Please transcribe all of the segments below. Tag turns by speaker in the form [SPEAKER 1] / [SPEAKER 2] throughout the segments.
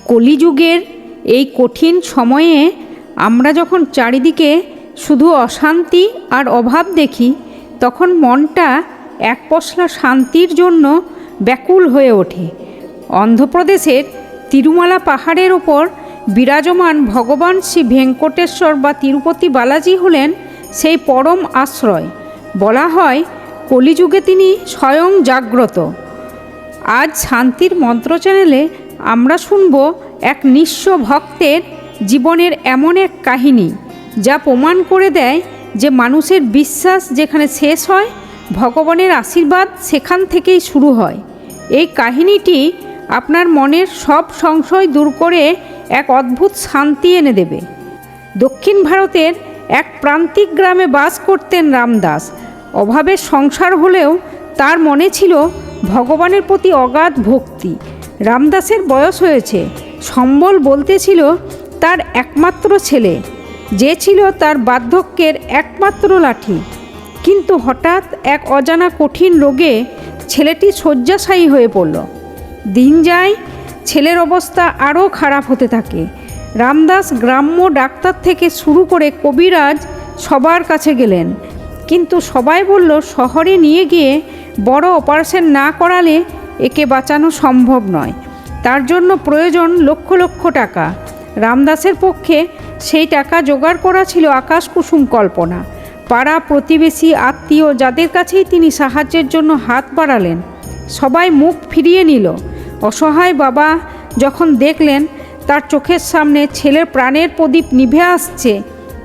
[SPEAKER 1] কলিযুগের এই কঠিন সময়ে আমরা যখন চারিদিকে শুধু অশান্তি আর অভাব দেখি, তখন মনটা এক পশলা শান্তির জন্য ব্যাকুল হয়ে ওঠে। অন্ধ্রপ্রদেশের তিরুমালা পাহাড়ের ওপর বিরাজমান ভগবান শ্রী ভেঙ্কটেশ্বর বা তিরুপতি বালাজি হলেন সেই পরম আশ্রয়। বলা হয় কলিযুগে তিনি স্বয়ং জাগ্রত। আজ শান্তির মন্ত্র চ্যানেলে আমরা শুনব এক নিঃস্ব ভক্তের জীবনের এমন এক কাহিনী, যা প্রমাণ করে দেয় যে মানুষের বিশ্বাস যেখানে শেষ হয়, ভগবানের আশীর্বাদ সেখান থেকেই শুরু হয়। এই কাহিনীটি আপনার মনের সব সংশয় দূর করে এক অদ্ভুত শান্তি এনে দেবে। দক্ষিণ ভারতের এক প্রান্তিক গ্রামে বাস করতেন রামদাস। অভাবের সংসার হলেও তার মনে ছিল ভগবানের প্রতি অগাধ ভক্তি। রামদাসের বয়স হয়েছে, সম্বল বলতে ছিল তার একমাত্র ছেলে, যে ছিল তার বার্ধক্যের একমাত্র লাঠি। কিন্তু হঠাৎ এক অজানা কঠিন রোগে ছেলেটি শয্যাশায়ী হয়ে পড়ল। দিন যায়, ছেলের অবস্থা আরও খারাপ হতে থাকে। রামদাস গ্রাম্য ডাক্তার থেকে শুরু করে কবিরাজ সবার কাছে গেলেন, কিন্তু সবাই বলল শহরে নিয়ে গিয়ে বড় অপারেশন না করালে একে বাঁচানো সম্ভব নয়। তার জন্য প্রয়োজন লক্ষ লক্ষ টাকা। রামদাসের পক্ষে সেই টাকা জোগাড় করা ছিল আকাশকুসুম কল্পনা। পাড়া প্রতিবেশী আত্মীয় যাদের কাছেই তিনি সাহায্যের জন্য হাত বাড়ালেন, সবাই মুখ ফিরিয়ে নিল। অসহায় বাবা যখন দেখলেন তার চোখের সামনে ছেলের প্রাণের প্রদীপ নিভে আসছে,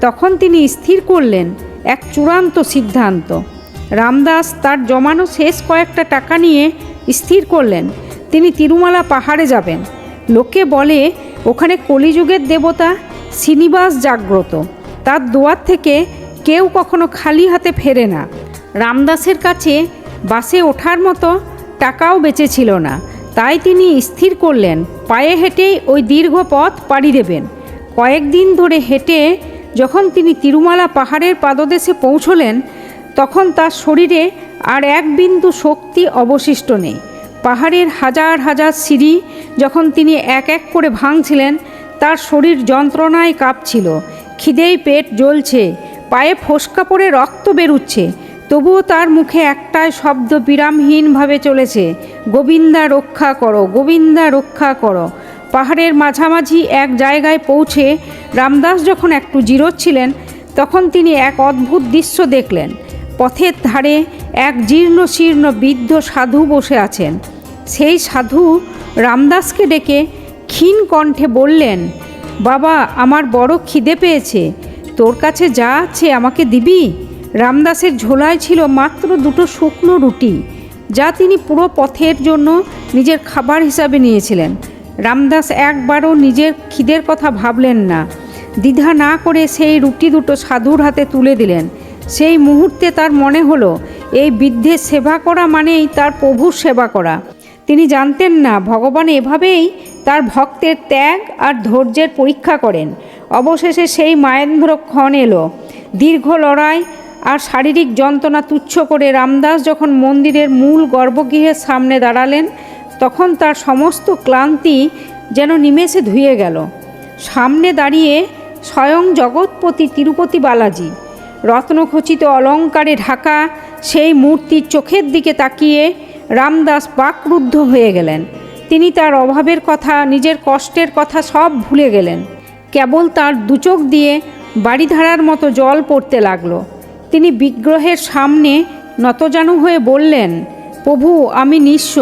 [SPEAKER 1] তখন তিনি স্থির করলেন এক চূড়ান্ত সিদ্ধান্ত। রামদাস তার জমানো শেষ কয়েকটা টাকা নিয়ে স্থির করলেন তিনি তিরুমালা পাহাড়ে যাবেন। লোকে বলে ওখানে কলিযুগের দেবতা শ্রীনিবাস জাগ্রত। তার দুয়ার থেকে কেউ কখনো খালি হাতে ফেরে না। রামদাসের কাছে বাসে ওঠার মতো টাকাও বেঁচে ছিল না, তাই তিনি স্থির করলেন পায়ে হেঁটেই ওই দীর্ঘ পথ পাড়ি দেবেন। কয়েকদিন ধরে হেঁটে যখন তিনি তিরুমালা পাহাড়ের পাদদেশে পৌঁছলেন, তখন তার শরীরে আর এক বিন্দু শক্তি অবশিষ্ট নেই। পাহাড়ের হাজার হাজার সিঁড়ি যখন তিনি এক এক করে ভাঙছিলেন, তার শরীর যন্ত্রণায় কাঁপছিল, খিদেই পেট জ্বলছে, পায়ে ফোসকা পড়ে রক্ত বেরুচ্ছে, তবুও তার মুখে একটাই শব্দ বিরামহীনভাবে চলেছে, গোবিন্দা রক্ষা করো, গোবিন্দা রক্ষা করো। পাহাড়ের মাঝামাঝি এক জায়গায় পৌঁছে রামদাস যখন একটু জিরোচ্ছিলেন, তখন তিনি এক অদ্ভুত দৃশ্য দেখলেন। পথের ধারে এক জীর্ণ শীর্ণ বৃদ্ধ সাধু বসে আছেন। সেই সাধু রামদাসকে ডেকে ক্ষীণ কণ্ঠে বললেন, বাবা, আমার বড় খিদে পেয়েছে, তোর কাছে যা আছে আমাকে দিবি? রামদাসের ঝোলায় ছিল মাত্র দুটো শুকনো রুটি, যা তিনি পুরো পথের জন্য নিজের খাবার হিসাবে নিয়েছিলেন। রামদাস একবারও নিজের খিদের কথা ভাবলেন না। দ্বিধা না করে সেই রুটি দুটো সাধুর হাতে তুলে দিলেন। সেই মুহূর্তে তার মনে হলো এই বৃদ্ধের সেবা করা মানেই তার প্রভুর সেবা করা। তিনি জানতেন না ভগবান এভাবেই তার ভক্তের ত্যাগ আর ধৈর্যের পরীক্ষা করেন। অবশেষে সেই মাহেন্দ্রক্ষণ এলো। দীর্ঘ লড়াই আর শারীরিক যন্ত্রণা তুচ্ছ করে রামদাস যখন মন্দিরের মূল গর্ভগৃহের সামনে দাঁড়ালেন, তখন তার সমস্ত ক্লান্তি যেন নিমেষে ধুয়ে গেল। সামনে দাঁড়িয়ে স্বয়ং জগৎপতি তিরুপতি বালাজি, রত্নখচিত অলঙ্কারে ঢাকা সেই মূর্তির চোখের দিকে তাকিয়ে রামদাস বাকরুদ্ধ হয়ে গেলেন। তিনি তার অভাবের কথা, নিজের কষ্টের কথা সব ভুলে গেলেন। কেবল তার দুচোখ দিয়ে বাড়িধারার মতো জল পড়তে লাগলো। তিনি বিগ্রহের সামনে নতজানু হয়ে বললেন, প্রভু, আমি নিঃস্ব,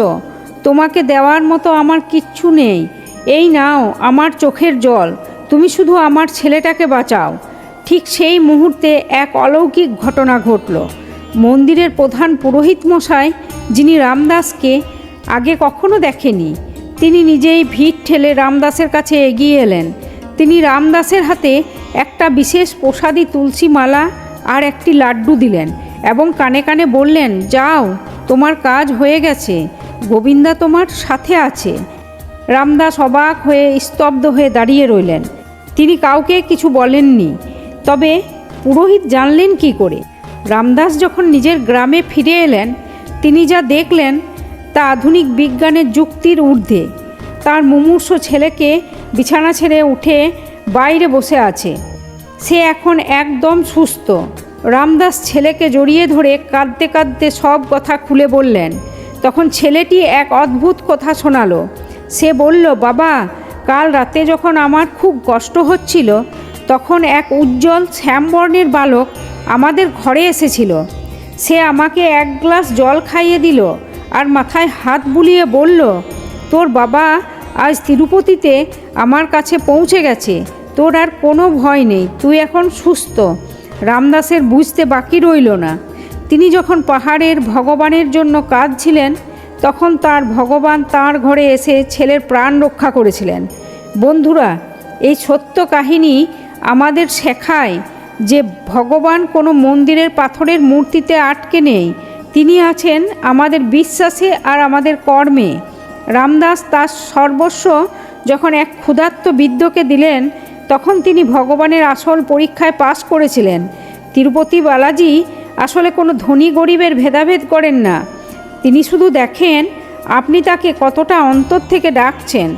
[SPEAKER 1] তোমাকে দেওয়ার মতো আমার কিচ্ছু নেই। এই নাও আমার চোখের জল, তুমি শুধু আমার ছেলেটাকে বাঁচাও। ঠিক সেই মুহূর্তে এক অলৌকিক ঘটনা ঘটল। মন্দিরের প্রধান পুরোহিত মশাই, যিনি রামদাসকে আগে কখনো দেখেনি, তিনি নিজেই ভিড় ঠেলে রামদাসের কাছে এগিয়ে এলেন। তিনি রামদাসের হাতে একটা বিশেষ প্রসাদী তুলসী মালা আর একটি লাড্ডু দিলেন এবং কানে কানে বললেন, যাও, তোমার কাজ হয়ে গেছে, গোবিন্দা তোমার সাথে আছে। রামদাস অবাক হয়ে স্তব্ধ হয়ে দাঁড়িয়ে রইলেন। তিনি কাউকে কিছু বলেননি। তবে পুরোহিত জানলেন কি করে? রামদাস যখন নিজের গ্রামে ফিরে এলেন, তিনি যা দেখলেন তা আধুনিক বিজ্ঞানের যুক্তির ঊর্ধ্বে। তার মুমূর্ষ ছেলেকে বিছানা ছেড়ে উঠে বাইরে বসে আছে। সে এখন একদম সুস্থ। রামদাস ছেলেকে জড়িয়ে ধরে কাঁদতে কাঁদতে সব কথা খুলে বললেন। তখন ছেলেটি এক অদ্ভুত কথা শোনালো। সে বলল, বাবা, কাল রাতে যখন আমার খুব কষ্ট হচ্ছিল তখন এক উজ্জ্বল শ্যামবর্ণের বালক আমাদের ঘরে এসেছিল। সে আমাকে এক গ্লাস জল খাইয়ে দিল আর মাথায় হাত বুলিয়ে বলল, তোর বাবা আজ তিরুপতিতে আমার কাছে পৌঁছে গেছে, তোর আর কোনো ভয় নেই, তুই এখন সুস্থ। রামদাসের বুঝতে বাকি রইল না। তিনি যখন পাহাড়ের ভগবানের জন্য কাঁদছিলেন তখন তার ভগবান তাঁর ঘরে এসে ছেলের প্রাণ রক্ষা করেছিলেন। বন্ধুরা, এই সত্য কাহিনী আমাদের শেখায় যে ভগবান কোনো মন্দিরের পাথরের মূর্তিতে আটকে নেই, তিনি আছেন আমাদের বিশ্বাসে আর আমাদের কর্মে। রামদাস তার সর্বস্ব যখন এক ক্ষুধার্ত বৃদ্ধকে দিলেন তখন তিনি ভগবানের আসল পরীক্ষায় পাশ করেছিলেন। তিরুপতি বালাজি আসলে কোনো ধনী গরিবের ভেদাভেদ করেন না, তিনি শুধু দেখেন আপনি তাকে কতটা অন্তর থেকে ডাকছেন।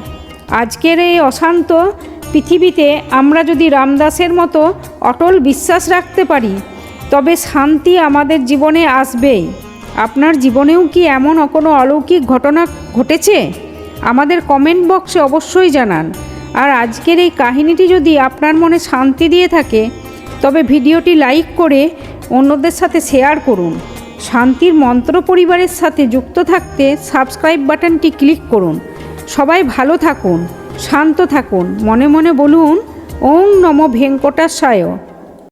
[SPEAKER 1] আজকের এই অশান্ত পৃথিবীতে আমরা যদি রামদাসের মতো অটল বিশ্বাস রাখতে পারি তবে শান্তি আমাদের জীবনে আসবেই। আপনার জীবনেও কি এমন কোনো অলৌকিক ঘটনা ঘটেছে? আমাদের কমেন্ট বক্সে অবশ্যই জানান। আর আজকের এই কাহিনীটি যদি আপনার মনে শান্তি দিয়ে থাকে তবে ভিডিওটি লাইক করে অন্যদের সাথে শেয়ার করুন। শান্তির মন্ত্র পরিবারের সাথে যুক্ত থাকতে সাবস্ক্রাইব বাটনটি ক্লিক করুন। সবাই ভালো থাকুন, শান্ত থাকুন, মনে মনে বলুন ওং নমো ভেঙ্কটাশায়।